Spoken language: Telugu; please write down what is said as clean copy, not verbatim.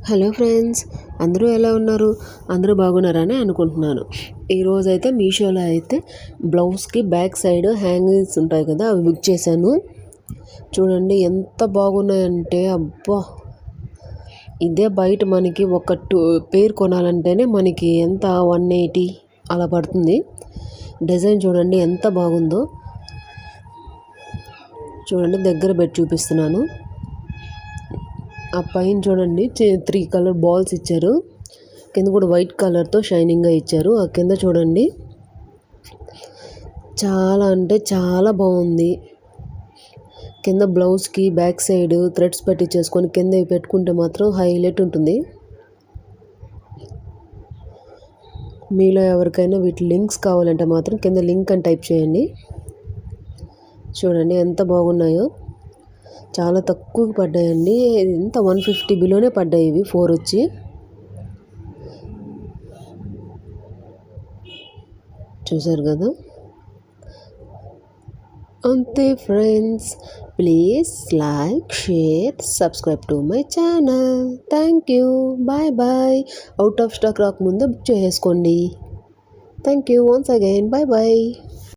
హలో ఫ్రెండ్స్, అందరూ ఎలా ఉన్నారు? అందరూ బాగున్నారని అనుకుంటున్నాను. ఈరోజైతే మీషోలో అయితే బ్లౌజ్కి బ్యాక్ సైడ్ హ్యాంగింగ్స్ ఉంటాయి కదా, అవి బుక్ చేశాను. చూడండి ఎంత బాగున్నాయంటే, అబ్బా! ఇదే బయట మనకి ఒక పేర్ కొనాలంటేనే మనకి ఎంత 180 అలా పడుతుంది. డిజైన్ చూడండి ఎంత బాగుందో. చూడండి దగ్గర పెట్టి చూపిస్తున్నాను. ఆ పైన చూడండి 3 కలర్ బాల్స్ ఇచ్చారు. కింద కూడా వైట్ కలర్తో షైనింగ్గా ఇచ్చారు. ఆ కింద చూడండి చాలా అంటే చాలా బాగుంది. కింద బ్లౌజ్కి బ్యాక్ సైడ్ థ్రెడ్స్ పెట్టించేసుకొని కింద పెట్టుకుంటే మాత్రం హైలైట్ ఉంటుంది. మీలో ఎవరికైనా వీటి లింక్స్ కావాలంటే మాత్రం కింద లింక్ అని టైప్ చేయండి. చూడండి ఎంత బాగున్నాయో. చాలా తక్కువకి పడ్డాయండి. ఎంత 150 బిలోనే పడ్డాయి ఇవి 4 వచ్చి. చూసారు కదా. అంతే friends, please like, share, subscribe to my channel. Thank you, bye bye. Out of stock రాకముందే బుక్ చేసుకోండి. Thank you once again, bye bye.